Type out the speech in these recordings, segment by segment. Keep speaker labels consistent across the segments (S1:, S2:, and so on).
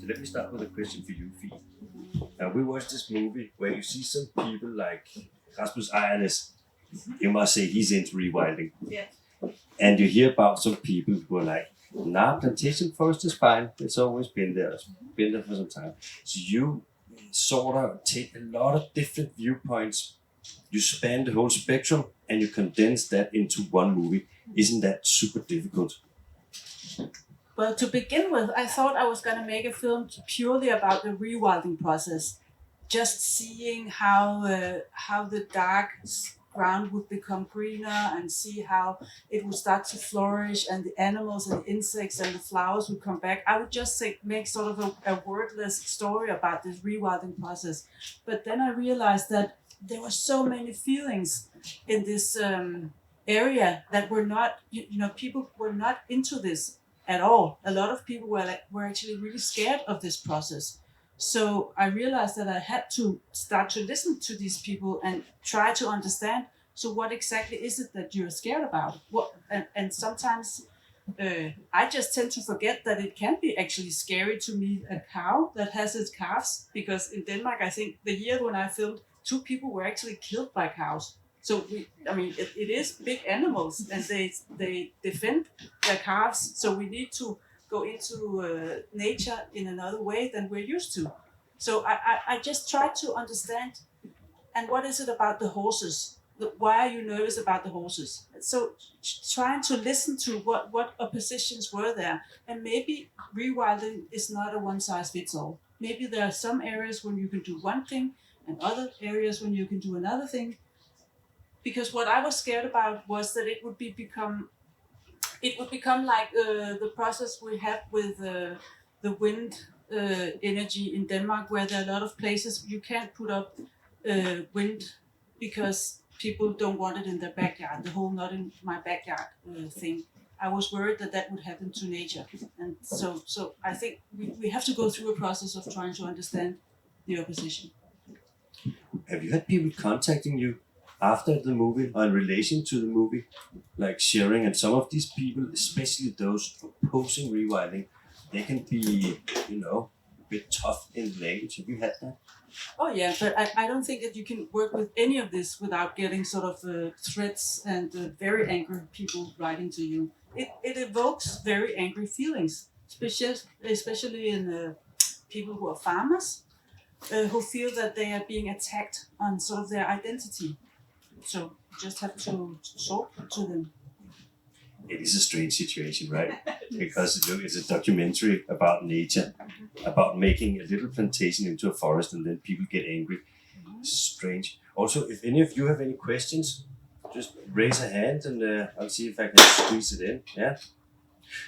S1: let me start with a question for you, Phie. We watched this movie where you see some people like Rasmus. You must say he's into rewilding.
S2: Yeah.
S1: And you hear about some people who are like, nah, plantation forest is fine. It's always been there. It's been there for some time. So you sort of take a lot of different viewpoints. You span the whole spectrum and you condense that into one movie. Isn't that super difficult?
S2: Well, to begin with, I thought I was going to make a film purely about the rewilding process, just seeing how the dark ground would become greener and see how it would start to flourish and the animals and the insects and the flowers would come back. I would just make sort of a wordless story about this rewilding process. But then I realized that there were so many feelings in this area that were not, people were not into this at all. A lot of people were actually really scared of this process. So I realized that I had to start to listen to these people and try to understand. So what exactly is it that you're scared about? And sometimes I just tend to forget that it can be actually scary to meet a cow that has its calves. Because in Denmark, I think the year when I filmed, 2 people were actually killed by cows. So it is big animals and they defend their calves. So we need to go into nature in another way than we're used to. So I just try to understand. And what is it about the horses? Why are you nervous about the horses? So trying to listen to what oppositions were there. And maybe rewilding is not a one size fits all. Maybe there are some areas when you can do one thing and other areas when you can do another thing. Because what I was scared about was that it would become like the process we have with the wind energy in Denmark, where there are a lot of places you can't put up wind because people don't want it in their backyard. The whole "not in my backyard" thing. I was worried that would happen to nature, and so I think we have to go through a process of trying to understand the opposition.
S1: Have you had people contacting you after the movie or in relation to the movie, like sharing? And some of these people, especially those opposing rewilding, they can be, a bit tough in language. Have you had that?
S2: Oh yeah, but I don't think that you can work with any of this without getting sort of threats and very angry people writing to you. It evokes very angry feelings, especially in people who are farmers, who feel that they are being attacked on sort of their identity. So you just have to talk to them.
S1: It is a strange situation, right? Because it's a documentary about nature, about making a little plantation into a forest, and then people get angry. It's strange. Also, if any of you have any questions, just raise a hand and I'll see if I can squeeze it in. Yeah.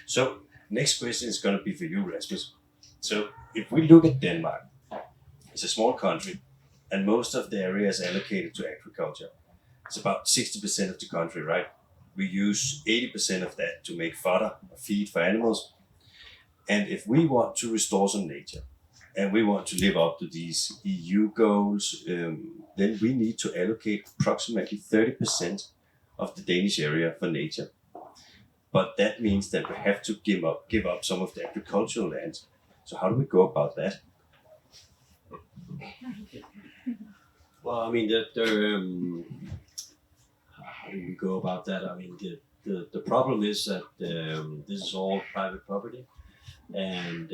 S1: So next question is going to be for you, Rasmus. So if we look at Denmark, it's a small country, and most of the area is allocated to agriculture. It's about 60% of the country, right? We use 80% of that to make fodder or feed for animals. And if we want to restore some nature and we want to live up to these EU goals, then we need to allocate approximately 30% of the Danish area for nature. But that means that we have to give up some of the agricultural land. So how do we go about that?
S3: Well, I mean, how do we go about that? I mean, the problem is that this is all private property, and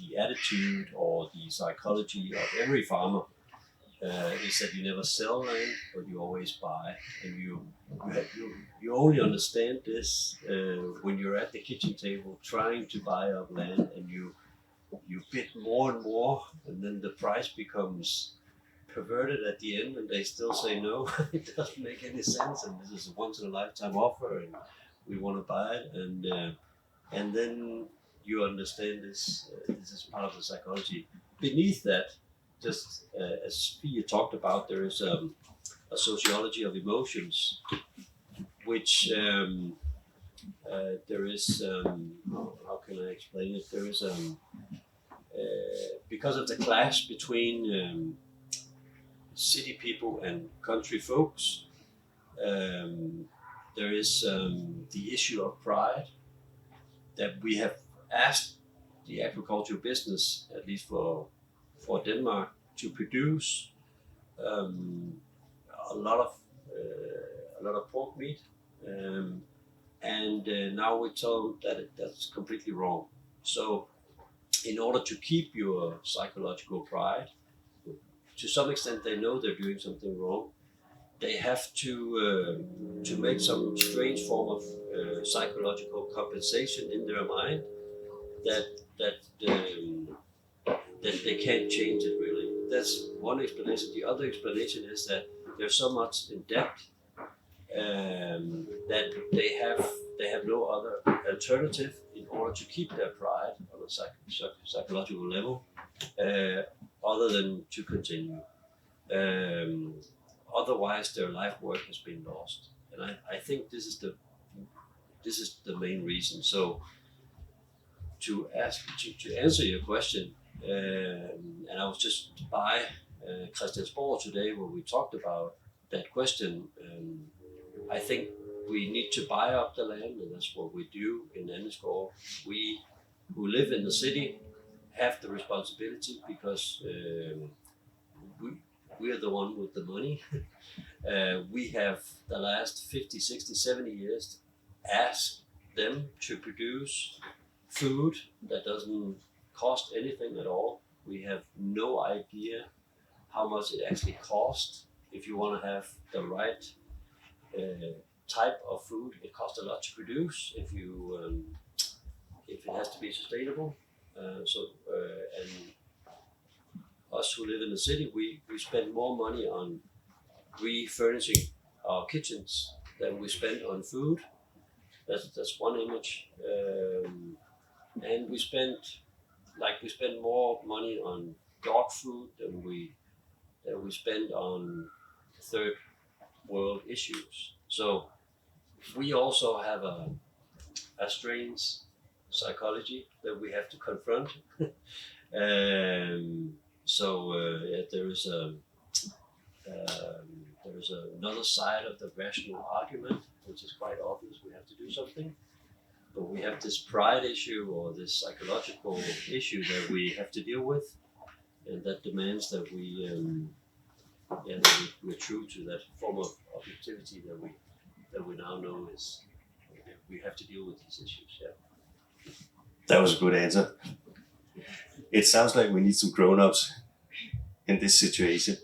S3: the attitude or the psychology of every farmer is that you never sell land, but you always buy, and you only understand this when you're at the kitchen table trying to buy up land, and you bid more and more, and then the price becomes perverted at the end, and they still say no. It doesn't make any sense, and this is a once in a lifetime offer, and we want to buy it, and then you understand this. This is part of the psychology. Beneath that, just as Phie talked about, there is a sociology of emotions, which there is. How can I explain it? There is because of the clash between city people and country folks, there is the issue of pride that we have asked the agricultural business, at least for Denmark, to produce a lot of pork meat, and now we're told that that's completely wrong. So, in order to keep your psychological pride, to some extent they know they're doing something wrong. They have to make some strange form of psychological compensation in their mind that they can't change it really. That's one explanation. The other explanation is that they're so much in debt that they have no other alternative in order to keep their pride on a psychological level, other than to continue. Otherwise, their life work has been lost, and I think this is the main reason. So, to answer your question, and I was just by Christiansborg today where we talked about that question. I think we need to buy up the land, and that's what we do in Andeskov. We who live in the city have the responsibility because we are the one with the money. We have the last 50, 60, 70 years asked them to produce food that doesn't cost anything at all. We have no idea how much it actually costs. If you want to have the right type of food, it costs a lot to produce. If it has to be sustainable, and us who live in the city, we spend more money on refurnishing our kitchens than we spend on food. That's one image, and we spend more money on dog food than we spend on third world issues. So we also have a strange psychology that we have to confront. There is another side of the rational argument, which is quite obvious. We have to do something, but we have this pride issue or this psychological issue that we have to deal with, and that demands that we're true to that form of objectivity that we now know is we have to deal with these issues. Yeah.
S1: That was a good answer. It sounds like we need some grown-ups in this situation,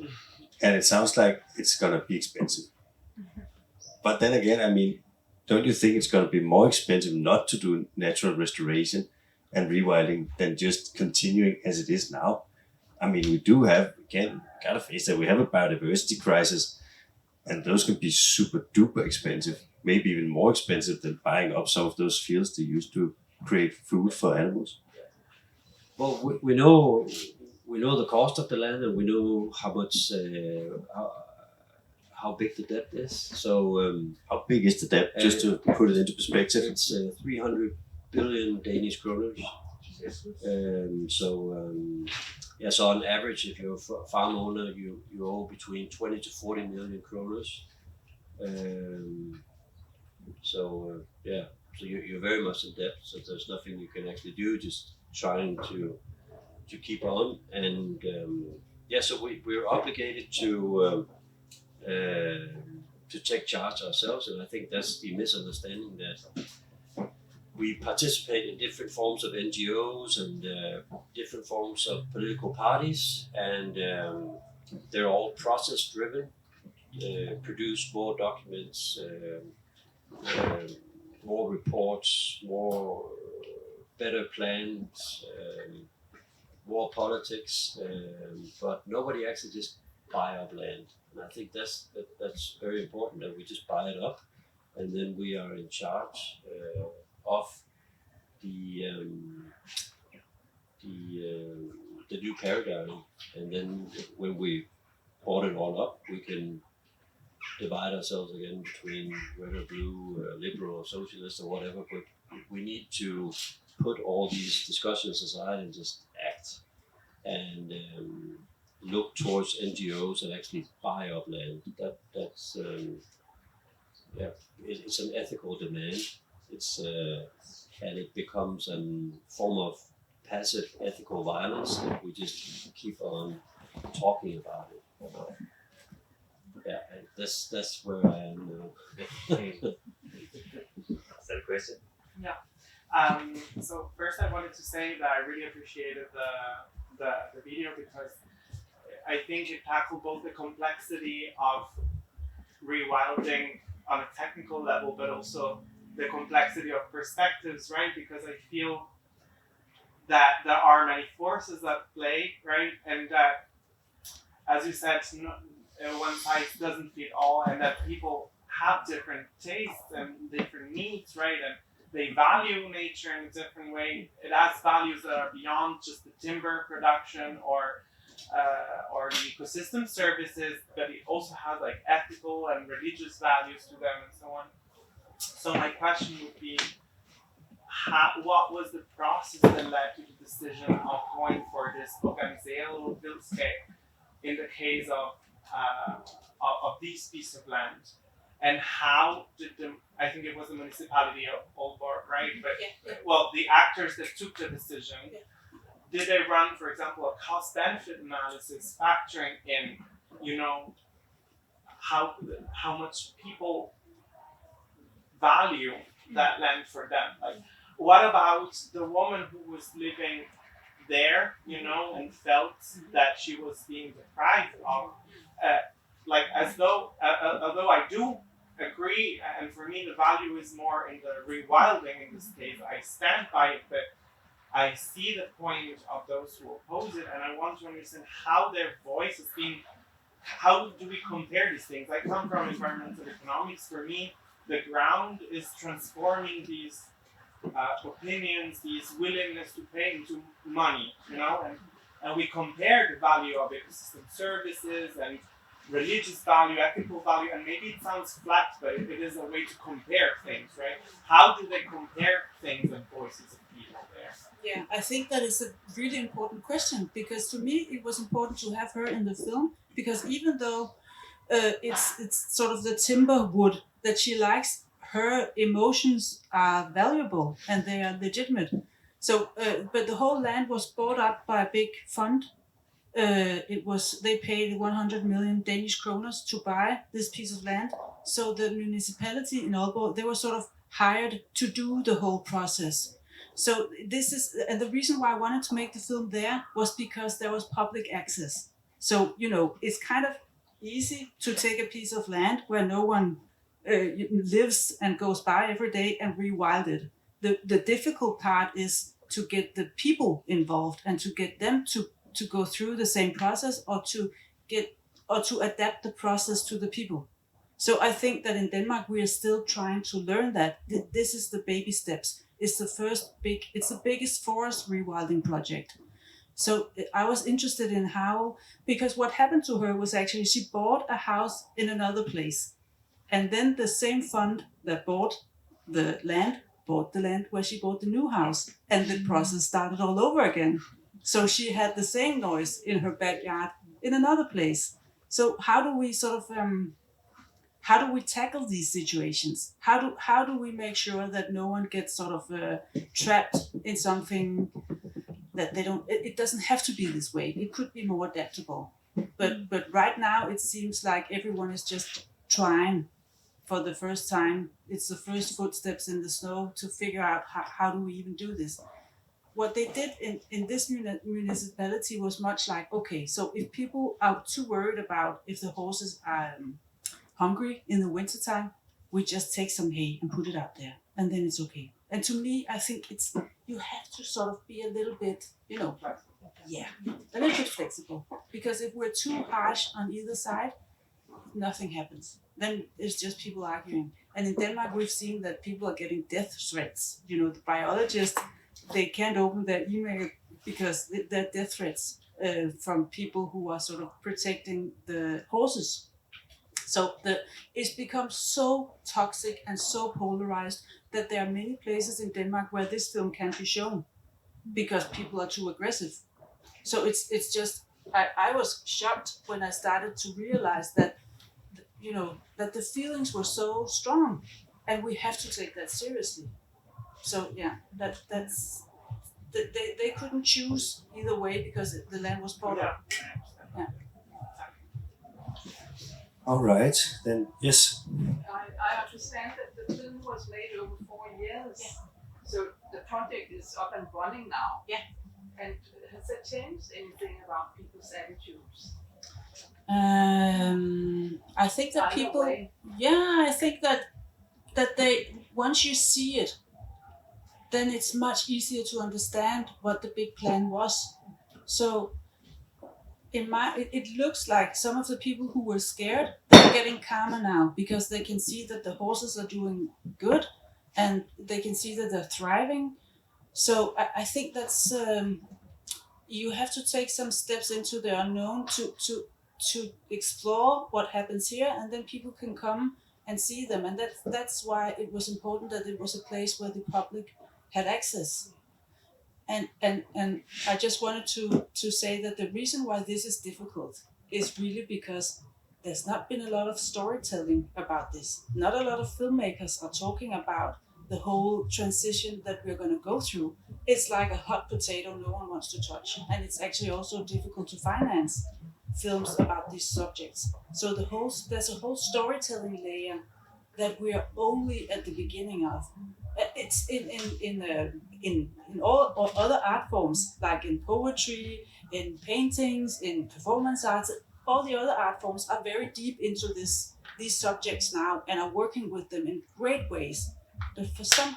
S1: and it sounds like it's gonna be expensive. But then again, I mean, don't you think it's gonna be more expensive not to do natural restoration and rewilding than just continuing as it is now? I mean, we gotta face that we have a biodiversity crisis, and those can be super duper expensive, maybe even more expensive than buying up some of those fields they used to create food for animals.
S3: Well, we know the cost of the land, and we know how much how big the debt is. So
S1: how big is the debt? Just to put it into perspective,
S3: it's 300 billion Danish kroner. So on average, if you're a farm owner, you owe between 20 to 40 million kroner. So you're very much in debt. So there's nothing you can actually do. Just trying to keep on, and so we're obligated to take charge ourselves, and I think that's the misunderstanding that we participate in different forms of NGOs and different forms of political parties, and they're all process driven, produce more documents, more reports, better plans, more politics, but nobody actually just buy up land. And I think that's very important, that we just buy it up, and then we are in charge of the new paradigm. And then when we bought it all up, we can divide ourselves again between red or blue, liberal or socialist or whatever. But we need to put all these discussions aside and just act and look towards NGOs and actually buy up land. That's it's an ethical demand. It's and it becomes a form of passive ethical violence if we just keep on talking about it. Yeah, and that's where I am now.
S1: Is that a question?
S4: Yeah. So first I wanted to say that I really appreciated the video because I think it tackled both the complexity of rewilding on a technical level, but also the complexity of perspectives, right? Because I feel that there are many forces at play, right? And that, as you said, one size doesn't fit all, and that people have different tastes and different needs, right? And they value nature in a different way. It has values that are beyond just the timber production or the ecosystem services, but it also has like ethical and religious values to them and so on. So my question would be, what was the process that led to the decision of going for this Organiseret Vildskab in the case of this piece of land? And how did I think it was the municipality of Aalborg, right? But well, the actors that took the decision, did they run, for example, a cost-benefit analysis factoring in, how much people value that land for them? Like, what about the woman who was living there, and felt that she was being deprived of, although I do agree, and for me the value is more in the rewilding in this case, I stand by it, but I see the point of those who oppose it, and I want to understand how their voice is being, how do we compare these things? I come from environmental economics. For me, the ground is transforming these opinions, these willingness to pay into money, and we compare the value of ecosystem services and religious value, ethical value, and maybe it sounds flat, but it is a way to compare things, right? How do they compare things and voices of people there?
S2: Yeah, I think that is a really important question, because to me it was important to have her in the film, because even though it's sort of the timber wood that she likes, her emotions are valuable and they are legitimate. So, but the whole land was bought up by a big fund. They paid 100 million Danish kroner to buy this piece of land. So the municipality in Aalborg, they were sort of hired to do the whole process. So this is, and the reason why I wanted to make the film there was because there was public access. So, it's kind of easy to take a piece of land where no one lives and goes by every day and rewild it. The difficult part is to get the people involved and to get them to go through the same process, or to adapt the process to the people. So I think that in Denmark we are still trying to learn that this is the baby steps. It's the biggest forest rewilding project. So I was interested in because what happened to her was actually she bought a house in another place. And then the same fund that bought the land where she bought the new house. And the process started all over again. So she had the same noise in her backyard in another place. So how do we how do we tackle these situations? How do we make sure that no one gets sort of trapped in something that they don't? It doesn't have to be this way. It could be more adaptable. But right now it seems like everyone is just trying for the first time. It's the first footsteps in the snow to figure out how do we even do this. What they did in this municipality was much like, okay, so if people are too worried about if the horses are hungry in the wintertime, we just take some hay and put it out there, and then it's okay. And to me, I think you have to sort of be a little bit, a little bit flexible. Because if we're too harsh on either side, nothing happens. Then it's just people arguing. And in Denmark, we've seen that people are getting death threats. The biologists, they can't open their email because they're death threats from people who are sort of protecting the horses. So it's become so toxic and so polarized that there are many places in Denmark where this film can't be shown because people are too aggressive. So it's just, I was shocked when I started to realize that, that the feelings were so strong and we have to take that seriously. So yeah, that's they couldn't choose either way because the land was bought up. Yeah.
S1: All right, then yes.
S5: I understand that the film was made over 4 years.
S2: Yeah.
S5: So the project is up and running now.
S2: Yeah.
S5: And has it changed anything about people's attitudes?
S2: I think that people, I think that they, once you see it, then it's much easier to understand what the big plan was. So it looks like some of the people who were scared, they're getting calmer now because they can see that the horses are doing good and they can see that they're thriving. So I think that's, you have to take some steps into the unknown to explore what happens here, and then people can come and see them. And that's why it was important that it was a place where the public had access. And I just wanted to say that the reason why this is difficult is really because there's not been a lot of storytelling about this. Not a lot of filmmakers are talking about the whole transition that we're going to go through. It's like a hot potato no one wants to touch. And it's actually also difficult to finance films about these subjects. So there's a whole storytelling layer that we are only at the beginning of. It's in all other art forms, like in poetry, in paintings, in performance arts. All the other art forms are very deep into these subjects now and are working with them in great ways. But for some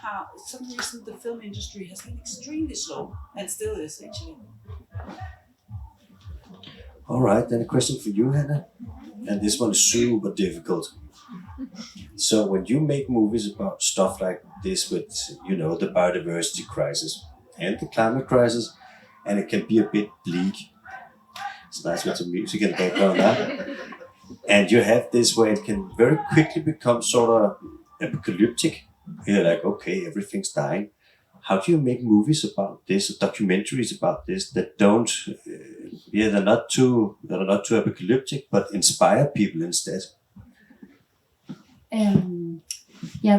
S2: reason, the film industry has been extremely slow, and still is actually.
S1: All right, then a question for you, Hannah. And this one is super difficult. So when you make movies about stuff like this with, the biodiversity crisis and the climate crisis, and it can be a bit bleak. It's nice with some music in the background now. And you have this where it can very quickly become sort of apocalyptic. You're like, okay, everything's dying. How do you make movies about this, or documentaries about this that don't, they're not too apocalyptic, but inspire people instead?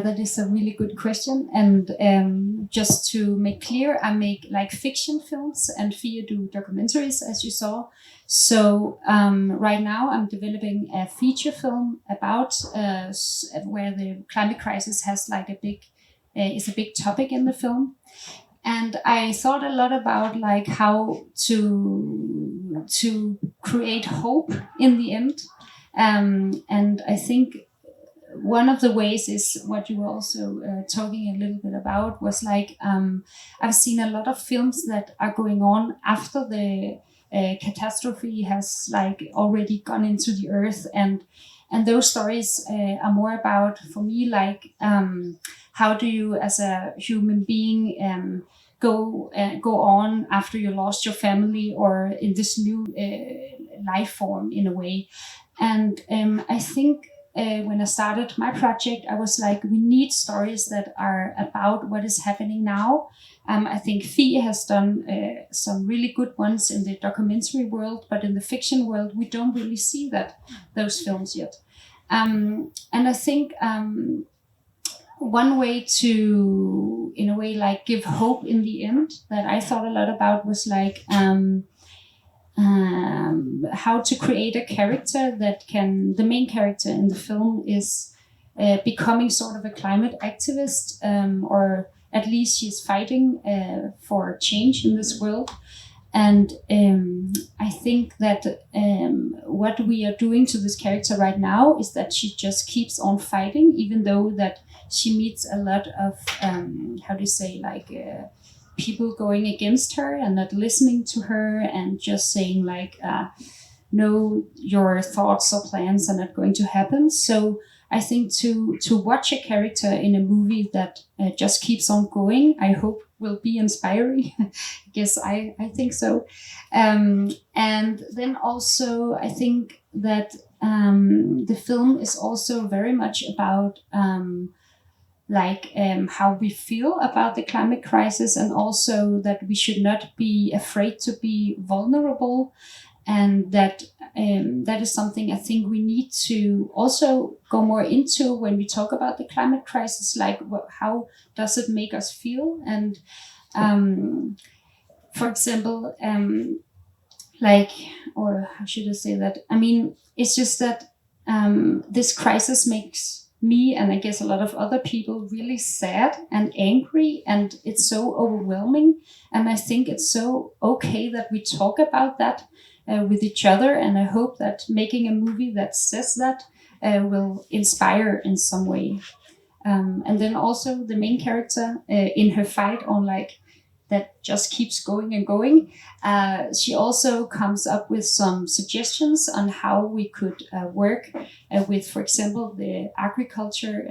S6: That is a really good question. And just to make clear, I make like fiction films, and Phie do documentaries, as you saw. So right now I'm developing a feature film about where the climate crisis has like is a big topic in the film. And I thought a lot about like how to create hope in the end. And I think one of the ways is what you were also talking a little bit about was like, I've seen a lot of films that are going on after the catastrophe has like already gone into the earth, and those stories are more about, for me, like how do you as a human being go on after you lost your family or in this new life form in a way. And I think when I started my project, I was like, we need stories that are about what is happening now. I think Phie has done some really good ones in the documentary world, but in the fiction world, we don't really see those films yet. And I think one way to, in a way, like give hope in the end that I thought a lot about was like how to create a character that the main character in the film is becoming sort of a climate activist, or at least she's fighting for change in this world. And I think that what we are doing to this character right now is that she just keeps on fighting, even though that she meets a lot of, people going against her and not listening to her and just saying like, no, your thoughts or plans are not going to happen. So I think to watch a character in a movie that just keeps on going, I hope will be inspiring. I guess I think so. And then also I think that the film is also very much about how we feel about the climate crisis, and also that we should not be afraid to be vulnerable. And that is something I think we need to also go more into when we talk about the climate crisis. Like, how does it make us feel? And for example, like, or how should I say that? I mean, it's just that this crisis makes me, and I guess a lot of other people, really sad and angry, and it's so overwhelming. And I think it's so okay that we talk about that with each other. And I hope that making a movie that says that will inspire in some way. And then also the main character in her fight on like that just keeps going and going. She also comes up with some suggestions on how we could work with, for example, the agriculture.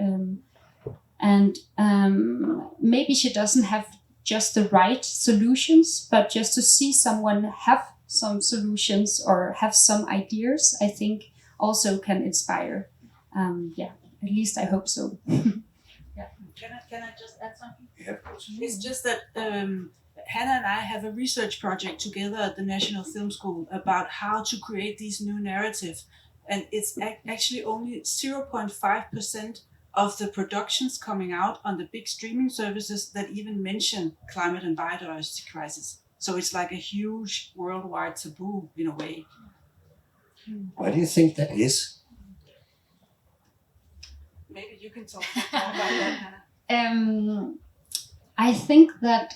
S6: And maybe she doesn't have just the right solutions, but just to see someone have some solutions or have some ideas, I think also can inspire. Yeah, at least I hope so.
S2: Can I just add something?
S1: Yeah.
S2: It's just that Hannah and I have a research project together at the National Film School about how to create these new narratives. And it's actually only 0.5% of the productions coming out on the big streaming services that even mention climate and biodiversity crisis. So it's like a huge worldwide taboo in a way.
S1: Why do you think that is?
S2: Maybe you can talk more about that, Hannah.
S6: I think that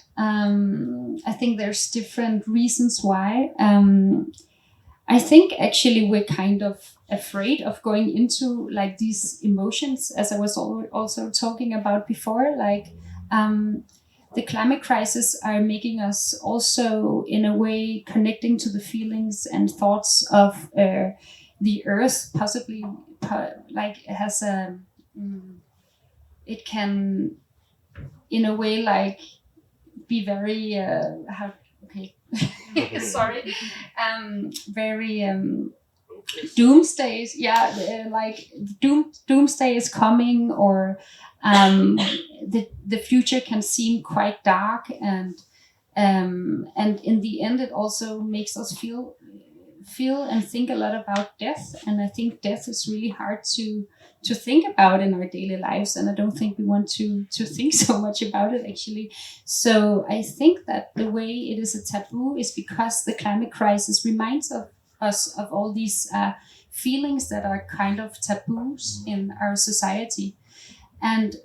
S6: there's different reasons why. I think actually we're kind of afraid of going into like these emotions, as I was also talking about before. Like the climate crisis are making us also, in a way, connecting to the feelings and thoughts of the Earth. Possibly, like it has a. It can, in a way, like be very sorry, very doomsday. Yeah, like doomsday is coming, or the future can seem quite dark, and in the end, it also makes us feel and think a lot about death. And I think death is really hard to think about in our daily lives, and I don't think we want to think so much about it actually. So I think that the way it is a taboo is because the climate crisis reminds us of all these feelings that are kind of taboos in our society. And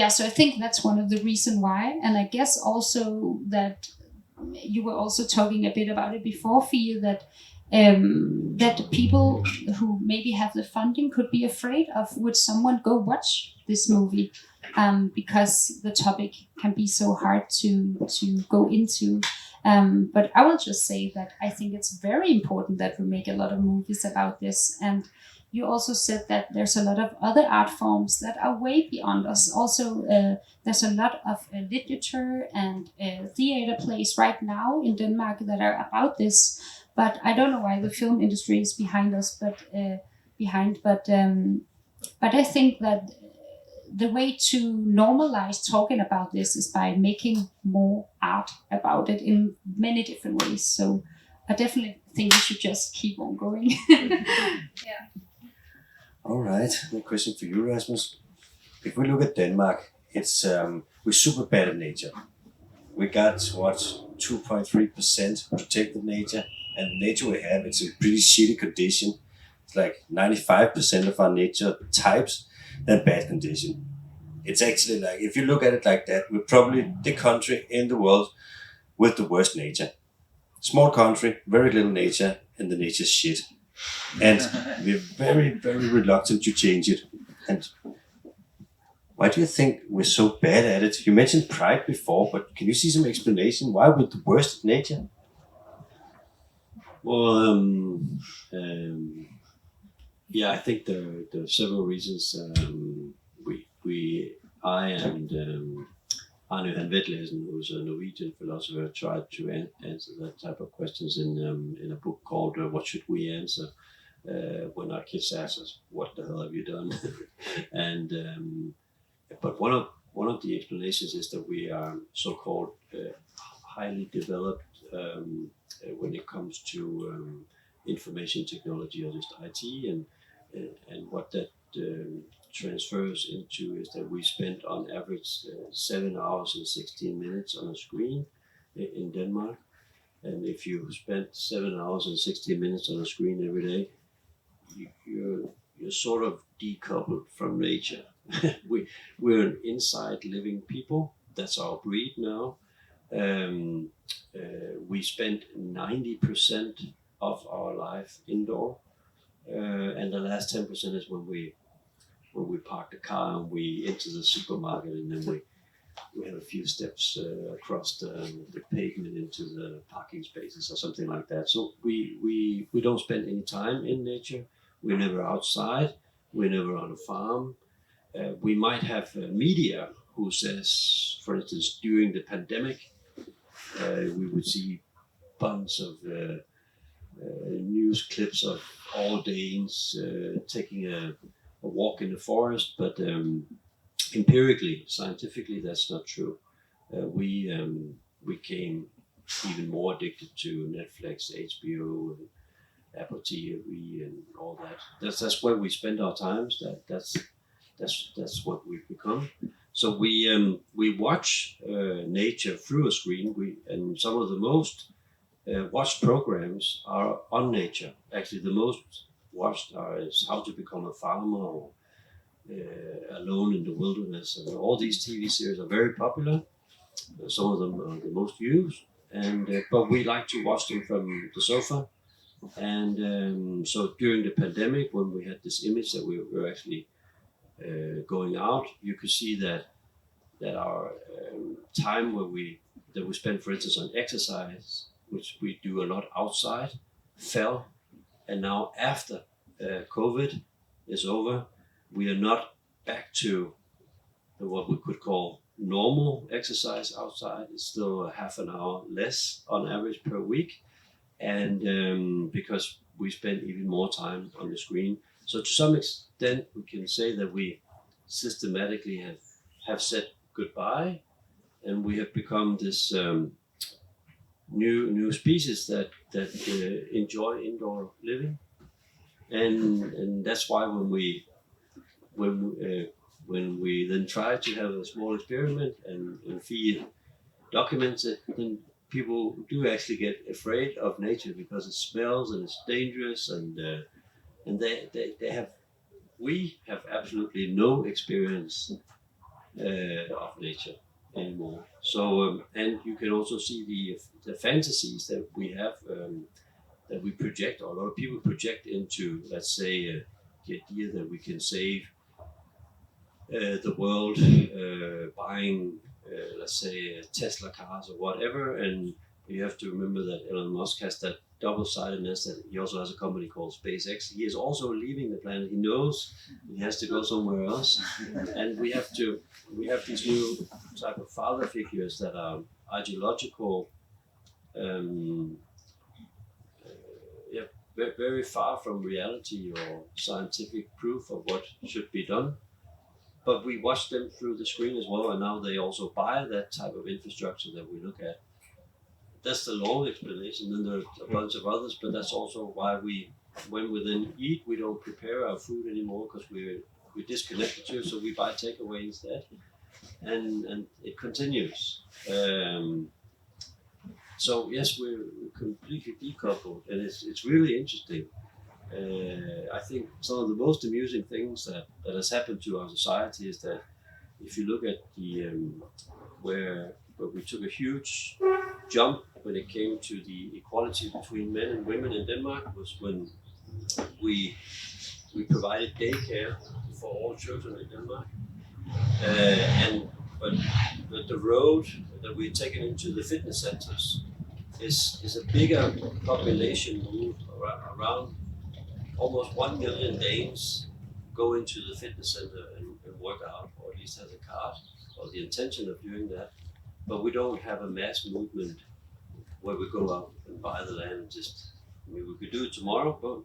S6: so I think that's one of the reasons why. And I guess also that you were also talking a bit about it before, Phie, that people who maybe have the funding could be afraid of, would someone go watch this movie, because the topic can be so hard to go into. But I will just say that I think it's very important that we make a lot of movies about this. And you also said that there's a lot of other art forms that are way beyond us. Also, there's a lot of literature and theater plays right now in Denmark that are about this. But I don't know why the film industry is behind us. But I think that the way to normalize talking about this is by making more art about it in many different ways. So I definitely think we should just keep on going.
S5: Yeah.
S1: All right, a question for you, Rasmus. If we look at Denmark, it's we're super bad at nature. We got 2.3% protected nature, and the nature we have, it's in pretty shitty condition. It's like 95% of our nature types in bad condition. It's actually like, if you look at it like that, we're probably the country in the world with the worst nature. Small country, very little nature, and the nature's shit. And we're very, very reluctant to change it. And why do you think we're so bad at it? You mentioned pride before, but can you see some explanation why we're the worst at nature?
S3: Well, I think there are several reasons. I and Arne Johan Vetlesen, who's a Norwegian philosopher, tried to answer that type of questions in a book called "What Should We Answer?" When our kids ask us, "What the hell have you done?" And but one of the explanations is that we are so-called highly developed when it comes to information technology, or just IT, and what that transfers into is that we spend on average 7 hours and 16 minutes on a screen, in Denmark. And if you spend 7 hours and 60 minutes on a screen every day, you're sort of decoupled from nature. We're an inside living people. That's our breed now. We spend 90% of our life indoor, and the last 10% is when we park the car and we enter the supermarket, and then we have a few steps across the pavement into the parking spaces or something like that. So we don't spend any time in nature. We're never outside. We're never on a farm. We might have media who says, for instance, during the pandemic, we would see bunch of news clips of all Danes taking a walk in the forest, but empirically, scientifically, that's not true. We became even more addicted to Netflix, HBO, and Apple TV, and all that. That's where we spend our times. That's what we've become. So we watch nature through a screen. And some of the most watched programs are on nature. Actually, the most watched is How to Become a Farmer, or Alone in the Wilderness, and all these TV series are very popular. Some of them are the most used, and but we like to watch them from the sofa. And so during the pandemic, when we had this image that we were actually going out, you could see that our time that we spent, for instance, on exercise, which we do a lot outside, fell. And now after COVID is over, we are not back to what we could call normal exercise outside. It's still a half an hour less on average per week. And because we spend even more time on the screen. So to some extent, we can say that we systematically have said goodbye, and we have become this new species that enjoy indoor living. And that's why when we then try to have a small experiment and Phie documents it, then people do actually get afraid of nature because it smells and it's dangerous, and we have absolutely no experience of nature anymore. So and you can also see the fantasies that we have, that we project, or a lot of people project into, let's say, the idea that we can save the world buying, let's say, Tesla cars or whatever. And you have to remember that Elon Musk has that double-sidedness, that he also has a company called SpaceX. He is also leaving the planet. He knows he has to go somewhere else. And we have these new type of father figures that are ideological, very far from reality or scientific proof of what should be done. But we watch them through the screen as well, and now they also buy that type of infrastructure that we look at. That's the long explanation. Then there's a bunch of others, but that's also why when we then eat, we don't prepare our food anymore because we're disconnected to, so we buy takeaway instead, and it continues. So yes, we're completely decoupled, and it's really interesting. I think some of the most amusing things that has happened to our society is that if you look at the where we took a huge jump when it came to the equality between men and women in Denmark, was when we provided daycare for all children in Denmark, but the road that we've taken into the fitness centers is a bigger population move around. Almost 1 million Danes go into the fitness center and work out, or at least has a card, or the intention of doing that. But we don't have a mass movement where we go out and buy the land. We could do it tomorrow, but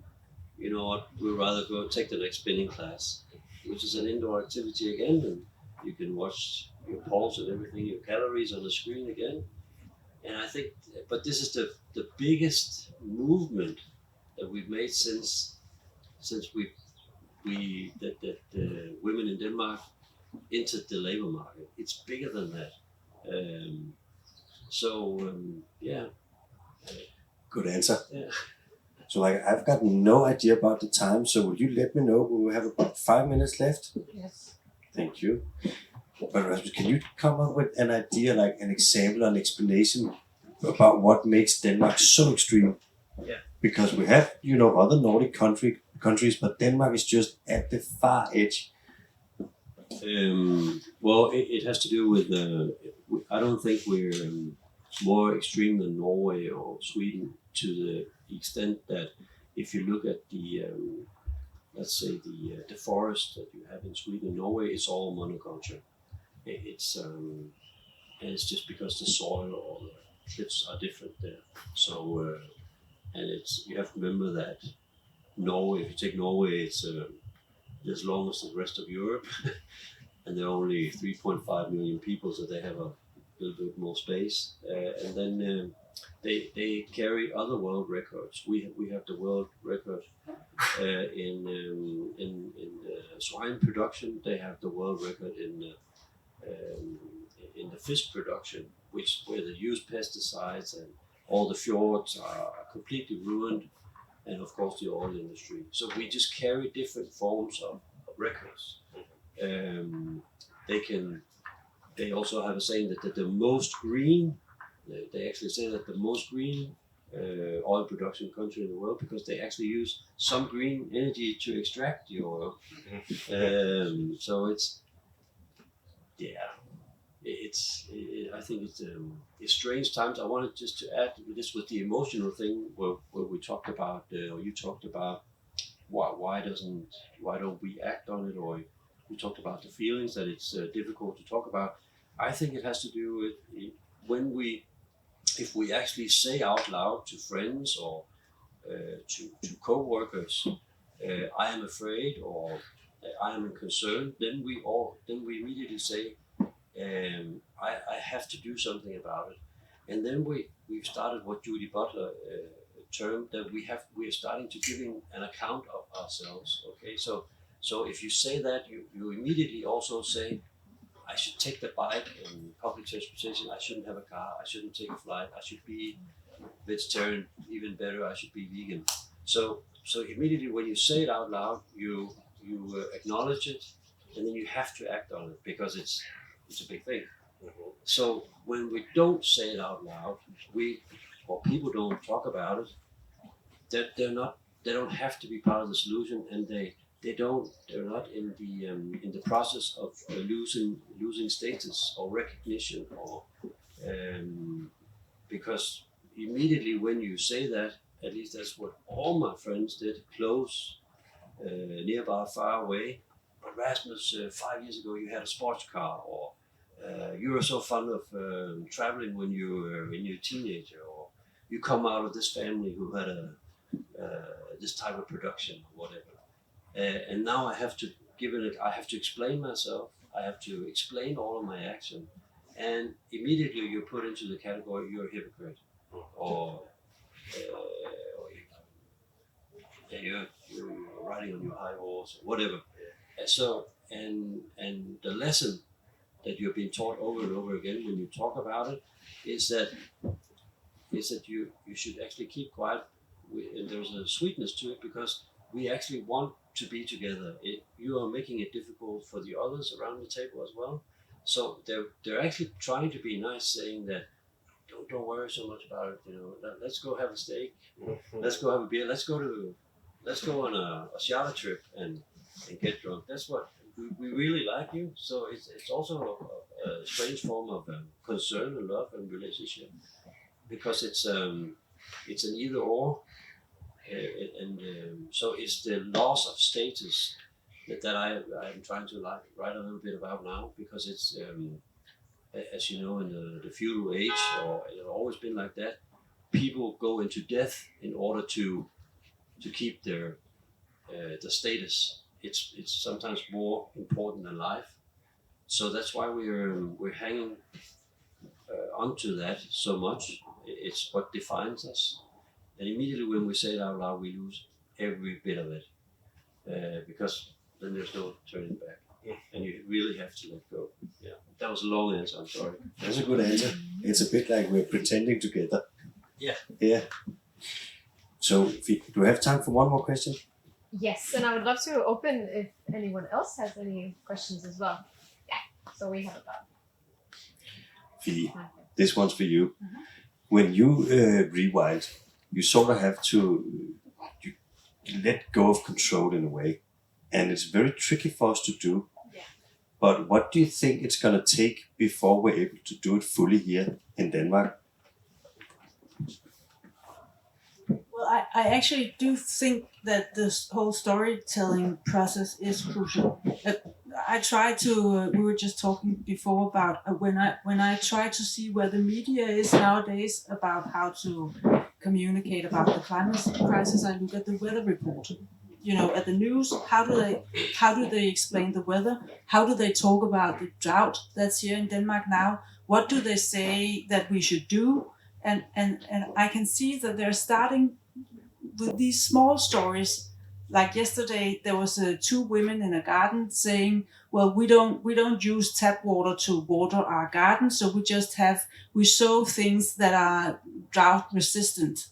S3: you know what? We'd rather go take the next spinning class, which is an indoor activity again, and you can watch your pulse and everything, your calories on the screen again. And I think, but this is the biggest movement that we've made since women in Denmark entered the labor market. It's bigger than that. So yeah.
S1: Good answer.
S3: Yeah.
S1: So I've got no idea about the time, so will you let me know when we have about 5 minutes left?
S5: Yes.
S1: Thank you. But Rasmus, can you come up with an idea, like an example, an explanation about what makes Denmark so extreme?
S3: Yeah.
S1: Because we have, other Nordic countries, but Denmark is just at the far edge.
S3: Well, it has to do with I don't think we're more extreme than Norway or Sweden, to the extent that if you look at the let's say the forest that you have in Sweden and Norway, it's all monoculture. It's and it's just because the soil or the cliffs are different there. So and you have to remember that Norway, if you take Norway, it's as long as the rest of Europe, and there are only 3.5 million people, so they have a little bit more space. And then they carry other world records. We have the world record in swine production. They have the world record in the fish production, where they use pesticides, and all the fjords are completely ruined, and of course the oil industry. So we just carry different forms of records. They also have a saying that the most green, they actually say that the most green oil production country in the world, because they actually use some green energy to extract the oil. So it's, yeah, I think it's strange times. I wanted just to add this with the emotional thing where we talked about, or you talked about, why don't we act on it, or we talked about the feelings that it's difficult to talk about. I think it has to do with if we actually say out loud to friends or to co-workers, I am afraid, or I am concerned, then we immediately say, I have to do something about it. And then we've started what Judy Butler termed that we are starting to giving an account of ourselves. Okay, so if you say that, you immediately also say, I should take the bike in public transportation, I shouldn't have a car, I shouldn't take a flight, I should be vegetarian, even better, I should be vegan. So immediately when you say it out loud, you acknowledge it, and then you have to act on it, because it's a big thing. Mm-hmm. So when we don't say it out loud, people don't talk about it, they don't have to be part of the solution, and they're not in the process of losing status or recognition, or because immediately when you say that, at least that's what all my friends did, close, nearby, far away. But Rasmus, 5 years ago you had a sports car, or you were so fond of traveling when you were a teenager, or you come out of this family who had this type of production, or whatever. And now I have to I have to explain myself, I have to explain all of my action, and immediately you're put into the category, you're a hypocrite, or you're riding on your high horse, or whatever. So, and the lesson that you've been taught over and over again when you talk about it is that you should actually keep quiet, and there's a sweetness to it, because we actually want to be together. You are making it difficult for the others around the table as well. So they're actually trying to be nice, saying that don't worry so much about it. Let's go have a steak. Let's go have a beer. Let's go on a charter trip and get drunk. That's what we really like you. So it's also a strange form of concern and love and relationship, because it's an either or. So it's the loss of status that I'm trying to write a little bit about now, because it's as you know, in the feudal age, or it's always been like that, people go into death in order to keep their the status. It's sometimes more important than life. So that's why we're hanging onto that so much. It's what defines us. And immediately when we say it out loud, we lose every bit of it, because then there's no turning back, and you really have to let go. Yeah, that was a long answer. I'm sorry.
S1: That's a good answer. It's a bit like we're pretending together.
S3: Yeah.
S1: Yeah. So, Phie, do we have time for one more question?
S7: Yes, and I would love to open if anyone else has any questions as well. Yeah, so we have about.
S1: Phie, this one's for you. When you rewild, you sort of have to you let go of control in a way, and it's very tricky for us to do.
S2: Yeah.
S1: But what do you think it's going to take before we're able to do it fully here in Denmark?
S2: Well, I actually do think that this whole storytelling process is crucial. I try to. We were just talking before about when I try to see where the media is nowadays about how to communicate about the climate crisis. I look at the weather report. You know, at the news, how do they explain the weather? How do they talk about the drought that's here in Denmark now? What do they say that we should do? And I can see that they're starting with these small stories. Like yesterday, there was two women in a garden saying, "Well, we don't use tap water to water our garden, so we sow things that are drought resistant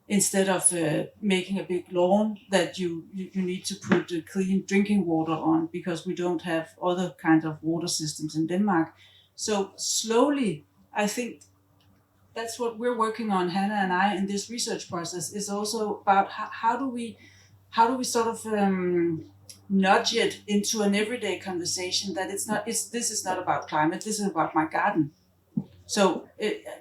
S2: instead of making a big lawn that you need to put clean drinking water on because we don't have other kind of water systems in Denmark." So slowly, I think that's what we're working on, Hannah and I, in this research process, is also about how do we sort of nudge it into an everyday conversation that this is not about climate, this is about my garden. So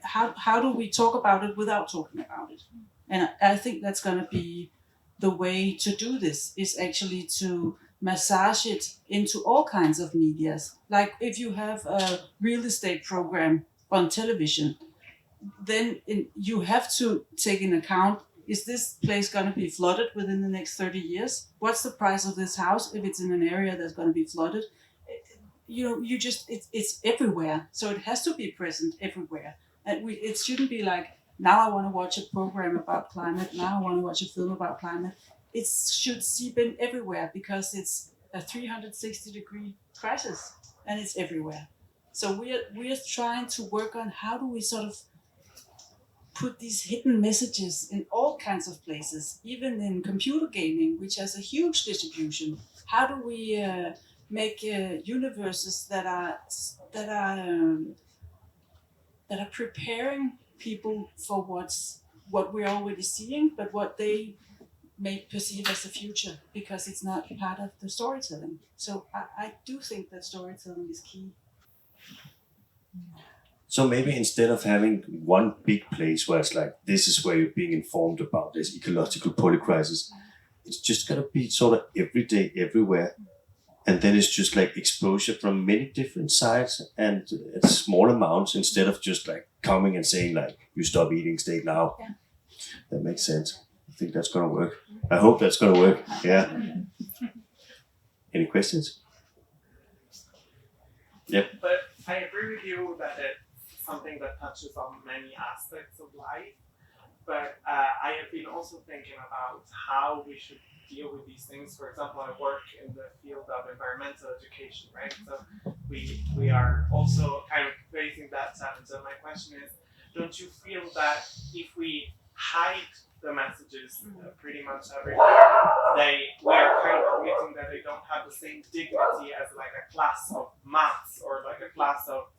S2: how do we talk about it without talking about it? And I think that's going to be the way to do this, is actually to massage it into all kinds of medias. Like if you have a real estate program on television, then you have to take in account, is this place going to be flooded within the next 30 years? What's the price of this house if it's in an area that's going to be flooded? It's everywhere. So it has to be present everywhere. And it shouldn't be like, now I want to watch a program about climate, now I want to watch a film about climate. It should seep in everywhere because it's a 360-degree crisis and it's everywhere. So we are trying to work on how do we sort of put these hidden messages in all kinds of places, even in computer gaming, which has a huge distribution. How do we make universes that are preparing people for what we're already seeing, but what they may perceive as the future, because it's not part of the storytelling. So I do think that storytelling is key.
S1: So maybe instead of having one big place where it's like, this is where you're being informed about this ecological polycrisis, it's just going to be sort of every day, everywhere. And then it's just like exposure from many different sides and at small amounts, instead of just like coming and saying like, you stop eating steak now.
S2: Yeah.
S1: That makes sense. I think that's going to work. I hope that's going to work. Yeah. Any questions? Yep.
S4: But I agree with you that it's something that touches on many aspects of life. But I have been also thinking about how we should deal with these things. For example, I work in the field of environmental education, right? So we are also kind of facing that challenge. And my question is, don't you feel that if we hide the messages pretty much everywhere, we are kind of admitting that they don't have the same dignity as like a class of maths or like a class of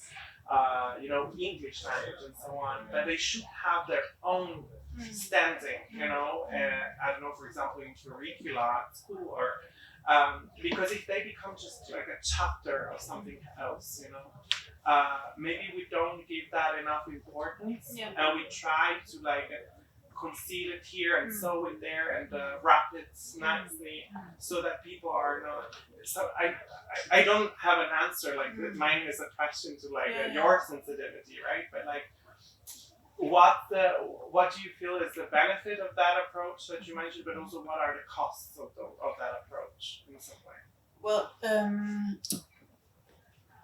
S4: English language and so on, that they should have their own standing, I don't know, for example, in curricula at school, or because if they become just like a chapter of something else, maybe we don't give that enough importance, and we try to like conceal it here and sew it there and wrap it nicely so that people are not. So I don't have an answer. Like mine is a question to like your sensitivity, right? But like, what do you feel is the benefit of that approach that you mentioned, but also what are the costs of that approach in some way?
S2: Well,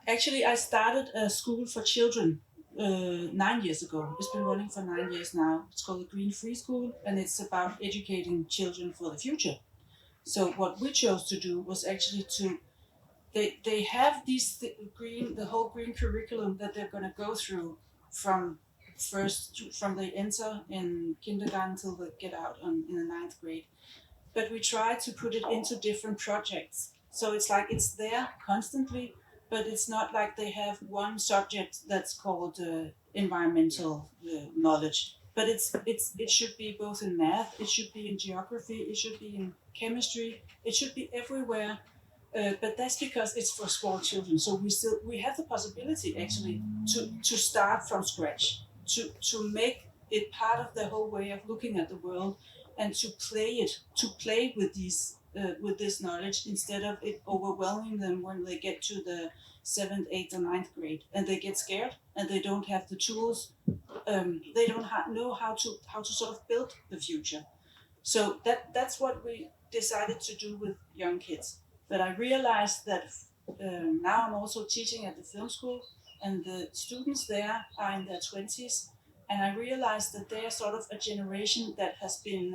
S2: actually, I started a school for children 9 years ago. It's been running for 9 years now. It's called the Green Free School, and it's about educating children for the future. So what we chose to do was actually they have the whole green curriculum that they're going to go through from they enter in kindergarten till they get out in the 9th grade. But we try to put it into different projects. So it's like it's there constantly, but it's not like they have one subject that's called environmental knowledge. But it should be both in math, it should be in geography, it should be in chemistry, it should be everywhere. But that's because it's for small children. So we have the possibility actually to start from scratch, to make it part of the whole way of looking at the world, and to play with this knowledge instead of it overwhelming them when they get to the 7th, 8th, or 9th grade, and they get scared and they don't have the tools. They don't know how to sort of build the future. So that's what we decided to do with young kids. But I realized that now I'm also teaching at the film school, and the students there are in their 20s, and I realized that they are sort of a generation that has been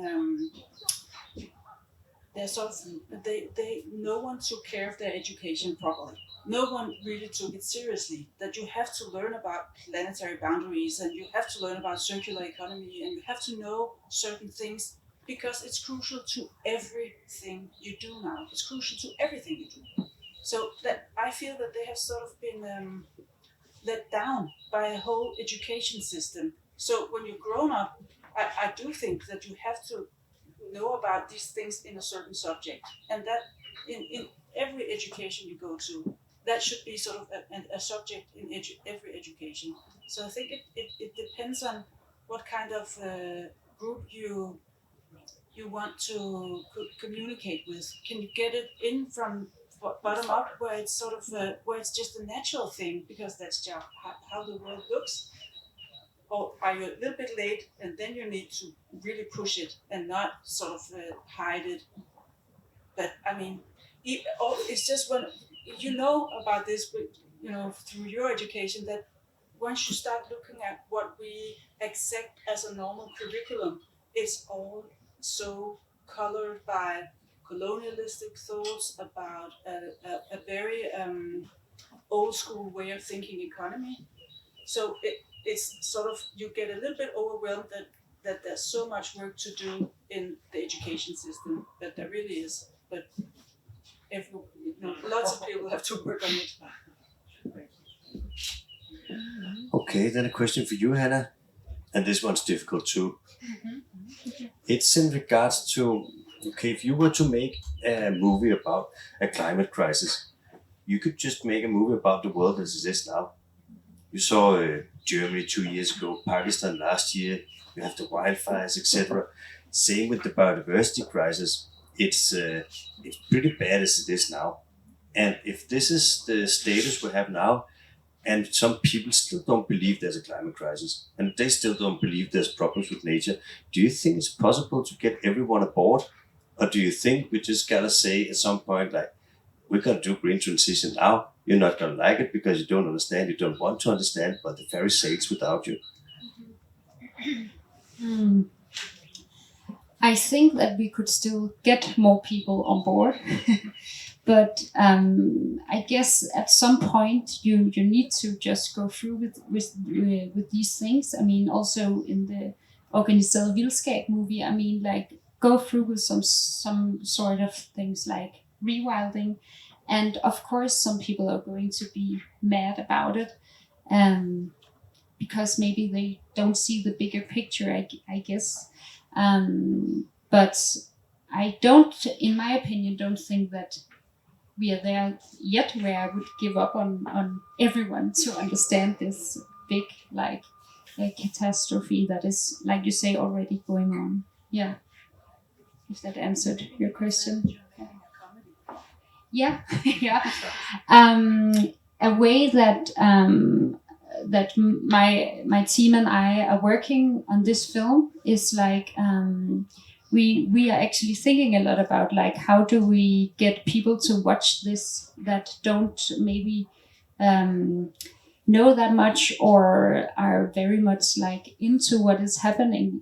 S2: no one took care of their education properly. No one really took it seriously, that you have to learn about planetary boundaries, and you have to learn about circular economy, and you have to know certain things, because it's crucial to everything you do now. It's crucial to everything you do. So that I feel that they have sort of been let down by a whole education system. So when you're grown up, I do think that you have to know about these things in a certain subject, and that in every education you go to, that should be sort of a subject in every education. So I think it depends on what kind of group you want to communicate with. Can you get it in from bottom up, where it's sort of where it's just a natural thing because that's just how the world looks? Or are you a little bit late and then you need to really push it and not sort of hide it? But I mean, it's just when you know about this, through your education, that once you start looking at what we accept as a normal curriculum, it's all so colored by colonialistic thoughts about a very old school way of thinking economy. So it's sort of, you get a little bit overwhelmed that there's so much work to do in the education system, that there really is. But lots of people have to work on it.
S1: Okay, then a question for you, Hannah, and this one's difficult too. It's in regards to, okay, if you were to make a movie about a climate crisis, you could just make a movie about the world as it is now. You saw Germany 2 years ago, Pakistan last year, you have the wildfires, etc. Same with the biodiversity crisis. It's pretty bad as it is now. And if this is the status we have now, and some people still don't believe there's a climate crisis, and they still don't believe there's problems with nature, do you think it's possible to get everyone aboard? Or do you think we just gotta say at some point, like, we're gonna do green transition now, you're not gonna like it because you don't understand, you don't want to understand, but the ferry sails without you?
S6: I think that we could still get more people on board. But I guess at some point you need to just go through with these things. I mean, also in the Organiseret Vildskab movie, I mean, like, go through with some sort of things like rewilding, and of course some people are going to be mad about it, because maybe they don't see the bigger picture, I guess. But I don't, in my opinion, don't think that we are there yet where I would give up on everyone to understand this big, like, catastrophe that is, like you say, already going on. Yeah. If that answered your question. Yeah. Yeah. A way that that my team and I are working on this film is like, we are actually thinking a lot about, like, how do we get people to watch this that don't maybe know that much or are very much like into what is happening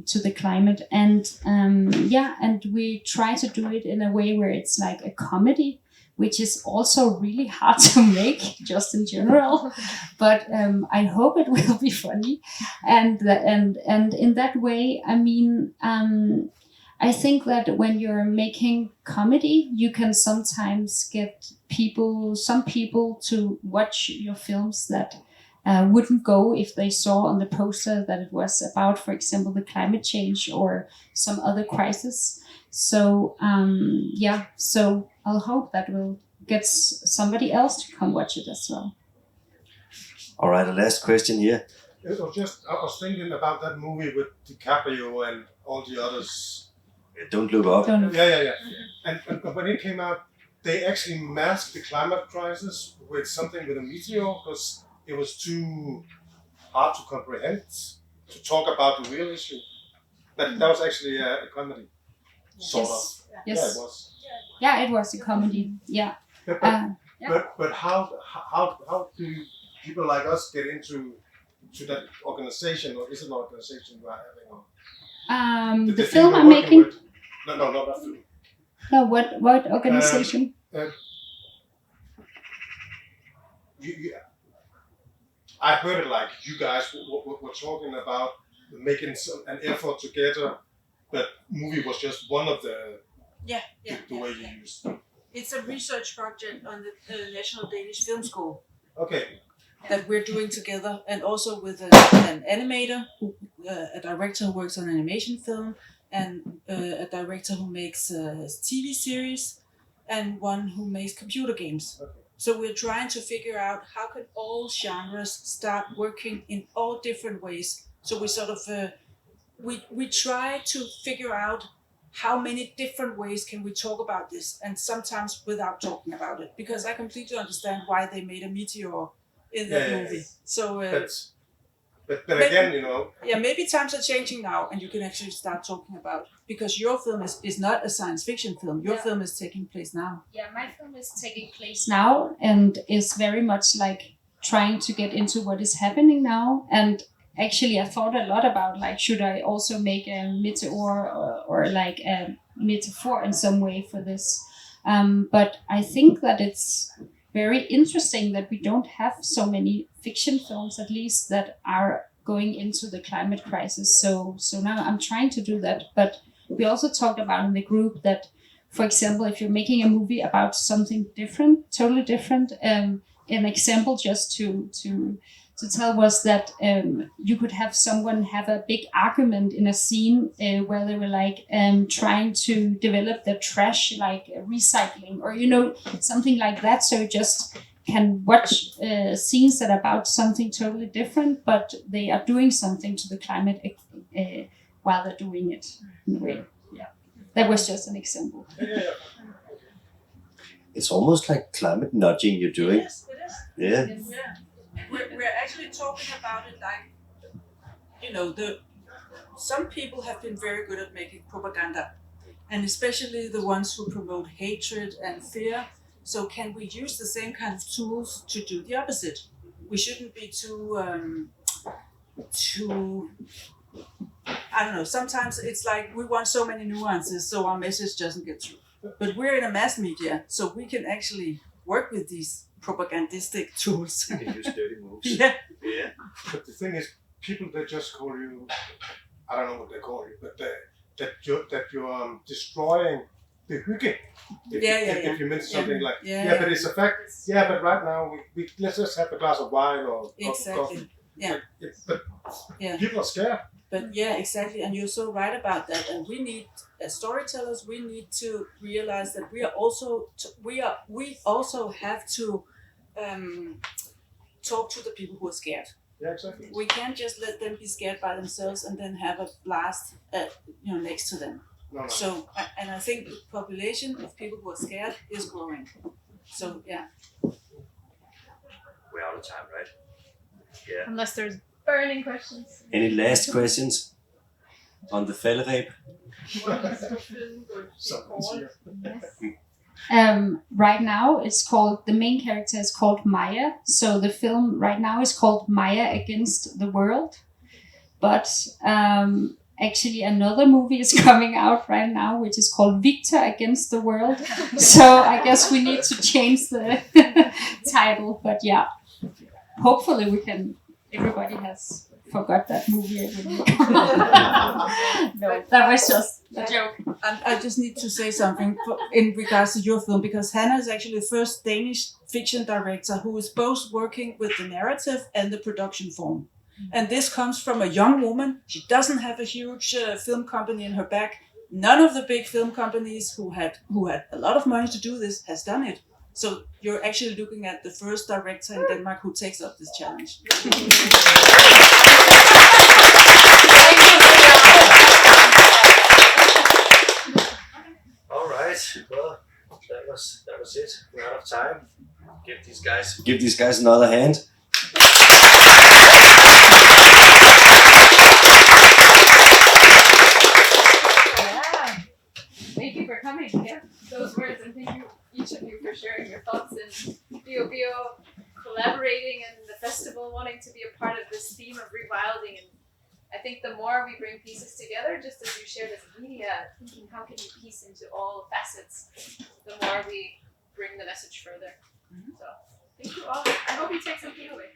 S6: to the climate, and and we try to do it in a way where it's like a comedy, which is also really hard to make, just in general. But I hope it will be funny, and in that way, I mean, I think that when you're making comedy, you can sometimes get some people to watch your films that wouldn't go if they saw on the poster that it was about, for example, the climate change or some other crisis. So so I'll hope that will get somebody else to come watch it as well.
S1: All right, the last question here.
S8: I was thinking about that movie with DiCaprio and all the others.
S1: Don't look up.
S8: Yeah. And when it came out, they actually masked the climate crisis with something with a meteor because it was too hard to comprehend to talk about the real issue. That was actually a comedy, sort of.
S6: Yes.
S8: Yeah, it was.
S6: Yeah, it was a comedy. Yeah.
S8: But how do people like us get into that organization, or is it an organization you are having?
S6: The film I'm making.
S8: No, not that film.
S6: No, what organization?
S8: I heard it like you guys were talking about making an effort together. That movie was just one of the way you used.
S2: It's a research project on the National Danish Film School.
S8: Okay.
S2: That we're doing together, and also with an animator, a director who works on animation film, and a director who makes TV series, and one who makes computer games.
S8: Okay.
S2: So we're trying to figure out how can all genres start working in all different ways. So we sort of we try to figure out how many different ways can we talk about this, and sometimes without talking about it, because I completely understand why they made a meteor in that movie. So
S8: but again, you know.
S2: Yeah, maybe times are changing now, and you can actually start talking about, because your film is not a science fiction film. Your film is taking place now.
S6: Yeah, my film is taking place now, and is very much like trying to get into what is happening now. And actually, I thought a lot about like, should I also make a meteor or like a metaphor in some way for this? But I think that it's very interesting that we don't have so many fiction films, at least, that are going into the climate crisis. So now I'm trying to do that. But we also talked about in the group that, for example, if you're making a movie about something different, totally different, an example just to tell was that you could have someone have a big argument in a scene where they were like trying to develop the trash, like recycling, or something like that. So you just can watch scenes that are about something totally different, but they are doing something to the climate while they're doing it in a way. Yeah, that was just an example.
S1: It's almost like climate nudging you're doing.
S2: Yes, it is.
S1: Yeah.
S2: Yeah. We're actually talking about it like, some people have been very good at making propaganda, and especially the ones who promote hatred and fear. So can we use the same kind of tools to do the opposite? We shouldn't be too I don't know, sometimes it's like we want so many nuances so our message doesn't get through. But we're in a mass media, so we can actually work with these propagandistic tools.
S1: You can use dirty moves.
S2: Yeah.
S8: But the thing is, people, they just call you, I don't know what they call you, but that you're destroying the hygge. If you mention something like, but it's a fact. Yeah, but right now, we let's just have a glass of wine or coffee.
S2: Yeah.
S8: But people are scared.
S2: But yeah, exactly, and you're so right about that. And we need, as storytellers, we need to realize that we also have to talk to the people who are scared.
S8: Yeah, exactly.
S2: We can't just let them be scared by themselves and then have a blast, next to them.
S8: No.
S2: So, and I think the population of people who are scared is growing. So yeah.
S1: We're out of time, right? Yeah.
S7: Unless there's burning questions.
S1: Any last questions on the falderæb?
S6: Right now it's called, the main character is called Maya. So the film right now is called Maya Against the World. But actually another movie is coming out right now, which is called Victor Against the World. So I guess we need to change the title, but yeah, hopefully we can. Everybody has forgot that movie. No, that was just a joke.
S2: I just need to say something in regards to your film, because Hannah is actually the first Danish fiction director who is both working with the narrative and the production form. And this comes from a young woman. She doesn't have a huge film company in her back. None of the big film companies who had a lot of money to do this has done it. So you're actually looking at the first director in Denmark who takes up this challenge.
S1: All right. Well, that was it. We're out of time. Give these guys another hand.
S7: Yeah. Thank you for coming. Yeah, those words, and thank you each of you for sharing your thoughts and collaborating and the festival, wanting to be a part of this theme of rewilding. And I think the more we bring pieces together, just as you shared as media, thinking how can you piece into all facets, the more we bring the message further. So thank you all. I hope you take something away.